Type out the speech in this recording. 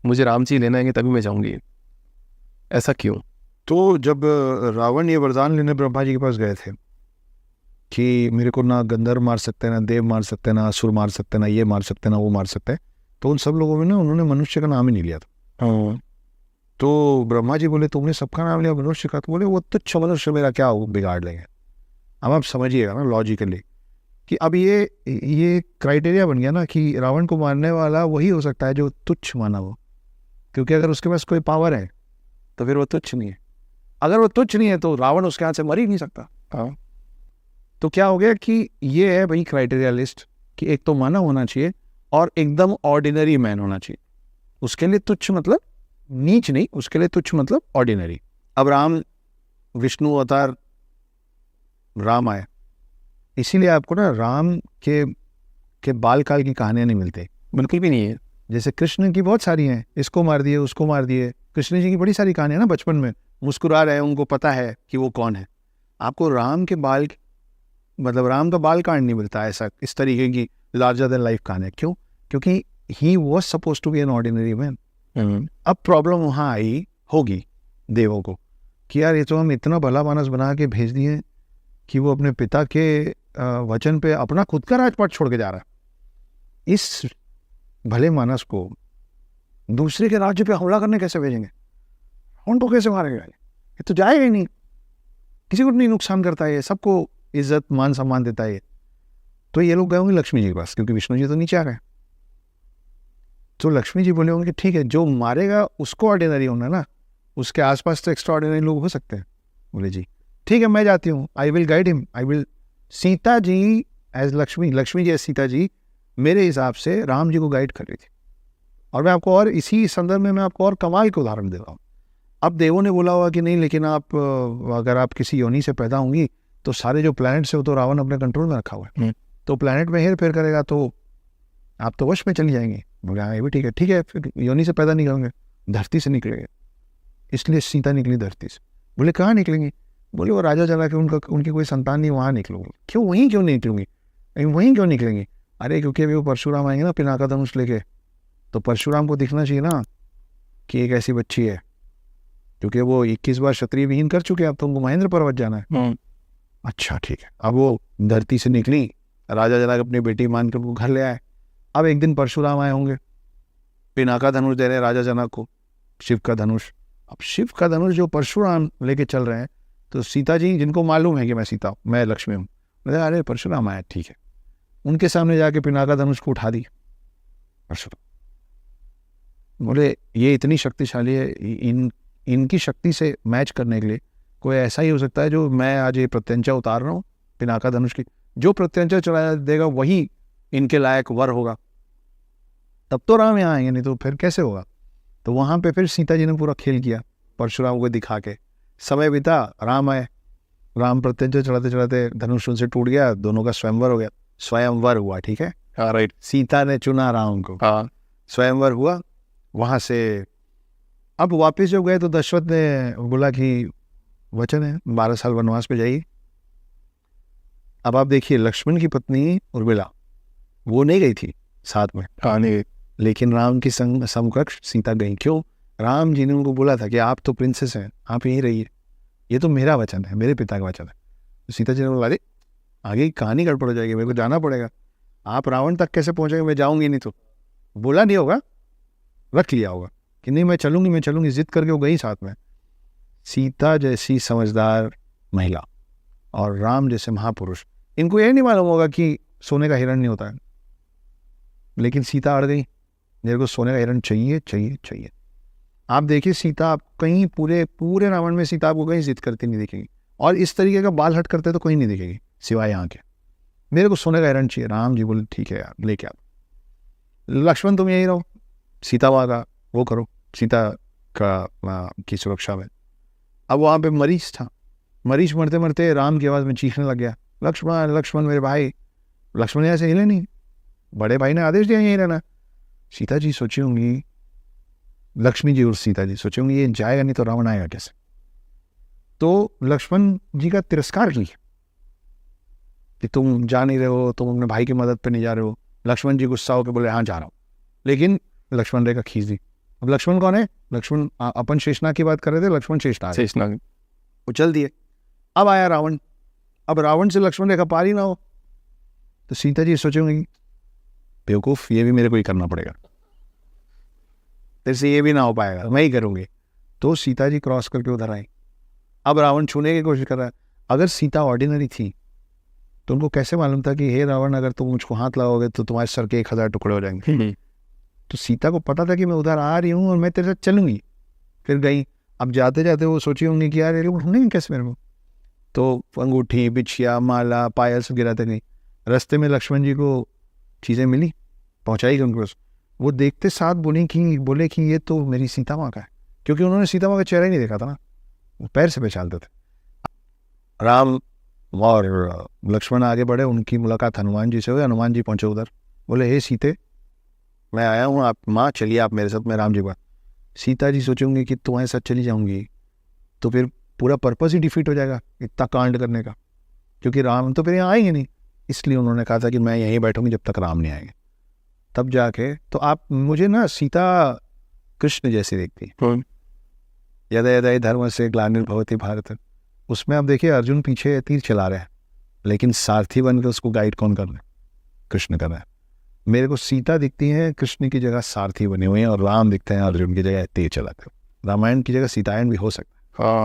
मुझे राम जी लेना है तभी मैं जाऊंगी, ऐसा क्यों? तो जब रावण ये वरदान लेने ब्रह्मा जी के पास गए थे कि मेरे को ना गंधर्व मार सकते हैं, ना देव मार सकते हैं, ना असुर मार सकते हैं, ना ये मार सकते हैं, ना वो मार सकते हैं, तो उन सब लोगों में ना उन्होंने मनुष्य का नाम ही नहीं लिया था। हाँ। तो ब्रह्मा जी बोले तुमने सबका नाम लिया, मनुष्य का? तो बोले वो तुच्छ मनुष्य मेरा क्या बिगाड़ लेंगे। अब आप समझिएगा ना लॉजिकली कि अब ये क्राइटेरिया बन गया ना कि रावण को मारने वाला वही हो सकता है जो तुच्छ माना हो, क्योंकि अगर उसके पास कोई पावर है तो फिर वो तुच्छ नहीं है। अगर वो तुच्छ नहीं है तो रावण उसके हाथ से मर ही नहीं सकता। हाँ। तो क्या हो गया कि ये है भाई क्राइटेरिया लिस्ट कि एक तो मानव होना चाहिए और एकदम ऑर्डिनरी मैन होना चाहिए। उसके लिए तुच्छ मतलब नीच नहीं, उसके लिए तुच्छ मतलब ऑर्डिनरी। अब राम विष्णु अवतार राम आए, इसीलिए आपको ना राम के बाल काल की कहानियां नहीं मिलती। बिल्कुल भी नहीं है। जैसे कृष्ण की बहुत सारी हैं, इसको मार दिए उसको मार दिए, कृष्ण जी की बड़ी सारी कहानियां ना बचपन में मुस्कुरा रहे हैं, उनको पता है कि वो कौन है। आपको राम के बाल मतलब राम का बाल कांड नहीं मिलता ऐसा इस तरीके की लार्जर देन लाइफ कहानी। क्यों? क्योंकि he was suppose to be an ordinary man. अब प्रॉब्लम वहां आई होगी देवों को कि यार ये तो हम इतना भला मानस बना के भेज दिए कि वो अपने पिता के वचन पे अपना खुद का राजपाट छोड़ के जा रहा है। इस भले मानस को दूसरे के राज्य पे हमला करने कैसे भेजेंगे? उनको कैसे मारेगा? ये तो जाएगा ही नहीं, किसी को नहीं नुकसान करता है, सबको इज्जत मान सम्मान देता है। तो ये लोग गए होंगे लक्ष्मी जी के पास, क्योंकि विष्णु जी तो नीचे आ गए। तो लक्ष्मी जी बोले होंगे ठीक है, जो मारेगा उसको ऑर्डिनरी होना ना, उसके आसपास तो एक्स्ट्रा ऑर्डिनरी लोग हो सकते हैं। बोले जी ठीक है, मैं जाती हूँ, I will guide him, I will. Sita ji as Lakshmi, Lakshmi ji as Sita ji मेरे हिसाब से राम जी को गाइड कर रही थी। और मैं आपको और इसी संदर्भ में मैं आपको और कमाल के उदाहरण दे रहा हूँ। अब देवों ने बोला होगा कि नहीं, लेकिन आप अगर आप किसी योनि से पैदा होंगी तो सारे जो प्लैनेट्स है वो तो रावण अपने कंट्रोल में रखा हुआ है, तो प्लैनेट में हेर फेर करेगा तो आप तो वश में चली जाएंगी। बोले हाँ ये भी ठीक है, ठीक है, फिर योनि से पैदा नहीं करोगे, धरती से निकलेंगे। इसलिए सीता निकली धरती से। बोले कहाँ निकलेंगी? बोले वो राजा चला के उनकी कोई संतान नहीं, वहाँ निकलूंगी। क्यों वहीं क्यों नहीं निकलूंगी? वहीं क्यों निकलेंगी? अरे क्योंकि अभी वो परशुराम आएंगे ना पिनाका धनुष लेके, तो परशुराम को दिखना चाहिए ना कि एक ऐसी बच्ची है, क्योंकि वो 21 बार क्षत्रिय विहीन कर चुके हैं, अब तो उनको महेंद्र पर्वत जाना है। अच्छा ठीक है। अब वो धरती से निकली, राजा जनक अपनी बेटी मान कर उनको घर ले आए। अब एक दिन परशुराम आए होंगे, पिनाका धनुष दे रहे हैं राजा जनक को, शिव का धनुष। अब शिव का धनुष जो परशुराम लेके चल रहे हैं, तो सीता जी जिनको मालूम है कि मैं सीता हूँ, मैं लक्ष्मी हूँ, बोले अरे परशुराम आया, ठीक है। उनके सामने जाके पिनाका धनुष को उठा दी परशुराम। बोले ये इतनी शक्तिशाली है, इनकी शक्ति से मैच करने के लिए कोई ऐसा ही हो सकता है जो मैं आज ये प्रत्यंचा उतार रहा हूँ पिनाका धनुष की, जो प्रत्यंचा चला देगा वही इनके लायक वर होगा, तब तो राम यहाँ आएंगे, नहीं तो फिर कैसे होगा? तो वहां पे फिर सीता जी ने पूरा खेल किया परशुराम को दिखा के। समय बीता, राम आए, राम प्रत्यंचा चढ़ाते चढ़ाते धनुष उनसे टूट गया, दोनों का स्वयंवर हो गया। स्वयंवर हुआ, ठीक है, हाँ राइट। सीता ने चुना राम को, हाँ। स्वयंवर हुआ। वहां से अब वापस जब गए तो दशरथ ने बोला कि वचन है 12 साल वनवास पे जाइए। अब आप देखिए लक्ष्मण की पत्नी उर्मिला वो नहीं गई थी साथ में, हाँ नहीं। लेकिन राम की समकक्ष सीता गई। क्यों? राम जी ने उनको बोला था कि आप तो प्रिंसेस हैं, आप यहीं रहिए, ये तो मेरा वचन है, मेरे पिता का वचन है। तो सीता जी ने बोला अरे आगे की कहानी गड़बड़ हो जाएगी, मेरे को जाना पड़ेगा। आप रावण तक कैसे पहुंचेंगे? मैं जाऊंगी नहीं। तो बोला नहीं होगा, रख लिया होगा कि नहीं मैं चलूंगी, मैं चलूंगी, जिद करके वो गई साथ में। सीता जैसी समझदार महिला और राम जैसे महापुरुष, इनको ये नहीं मालूम होगा कि सोने का हिरण नहीं होता है, लेकिन सीता अड़ गई, मेरे को सोने का हिरण चाहिए चाहिए चाहिए। आप देखिए सीता, आप कहीं पूरे पूरे रावण में सीता आपको कहीं जिद करती नहीं दिखेगी, और इस तरीके का बाल हट करते तो कहीं नहीं दिखेगी सिवाय यहाँ के। मेरे को सोने का हिरण चाहिए। राम जी बोले ठीक है यार लेके आओ। लक्ष्मण तुम यही रहो, सीता माँ का वो करो, सीता की सुरक्षा में। अब वहाँ पे मरीच था, मरीच मरते मरते राम की आवाज़ में चीखने लग गया, लक्ष्मण लक्ष्मण मेरे भाई। लक्ष्मण ऐसे हिले नहीं, बड़े भाई ने आदेश दिया यहीं रहना। सीता जी सोची होंगी, लक्ष्मी जी और सीता जी सोची होंगी ये जाएगा नहीं तो रावण आएगा कैसे। तो लक्ष्मण जी का तिरस्कार की कि तुम जा नहीं रहे हो, तुम अपने भाई की मदद पे नहीं जा रहे हो। लक्ष्मण जी गुस्सा होकर बोले हाँ जा रहा हूँ, लेकिन लक्ष्मण रेखा खींच दी। अब लक्ष्मण कौन है? लक्ष्मण अपन शेषनाग की बात कर रहे थे, लक्ष्मण शेषनाग है। शेषनाग। वो चल दिए। अब आया रावण। अब रावण से लक्ष्मण रेखा पार ही ना हो तो सीता जी सोचेंगे बेवकूफ, ये भी मेरे को ही करना पड़ेगा, तेरे से ये भी ना हो पाएगा, मैं ही करूंगी। तो सीता जी क्रॉस करके उधर आई। अब रावण छूने की कोशिश कर रहा है। अगर सीता ऑर्डिनरी थी तो उनको कैसे मालूम था कि हे रावण, अगर तुम मुझको हाथ लगाओगे तो तुम्हारे सर के 1000 टुकड़े हो जाएंगे। तो सीता को पता था कि मैं उधर आ रही हूँ और मैं तेरे साथ चलूंगी। फिर गई। अब जाते जाते वो सोची होंगी कि यार ये लोग ढूंढेंगे कैसे मेरे को, तो अंगूठी, बिछिया, माला, पायल सब गिराते गई। रास्ते में लक्ष्मण जी को चीज़ें मिली, पहुँचाई उनको। वो देखते साथ बोले कि ये तो मेरी सीता माँ का है, क्योंकि उन्होंने सीता माँ का चेहरा ही नहीं देखा था ना, वो पैर से पहचानते थे। राम और लक्ष्मण आगे बढ़े, उनकी मुलाकात हनुमान जी से हुई। हनुमान जी पहुँचे उधर, बोले हे सीते, मैं आया हूँ, आप माँ चलिए आप मेरे साथ, मैं राम जी पर। सीता जी सोचेंगे कि तुम्हारे साथ चली जाऊंगी तो फिर पूरा पर्पस ही डिफीट हो जाएगा इतना कांड करने का, क्योंकि राम तो फिर यहाँ आएंगे नहीं। इसलिए उन्होंने कहा था कि मैं यहीं बैठूंगी जब तक राम नहीं आएंगे। तब जाके तो आप मुझे ना सीता कृष्ण जैसी देखती है। यदा यदा हि धर्मस्य ग्लानिर्भवति भारत, उसमें आप देखिए अर्जुन पीछे तीर चला रहे हैं, लेकिन सारथी बनकर उसको गाइड कौन कर रहे हैं? कृष्ण कर रहे हैं। मेरे को सीता दिखती है कृष्ण की जगह सारथी बने हुए हैं, और राम दिखते हैं अर्जुन की जगह तीर चलाते हैं। रामायण की जगह सीतायन भी हो सकता है। हाँ।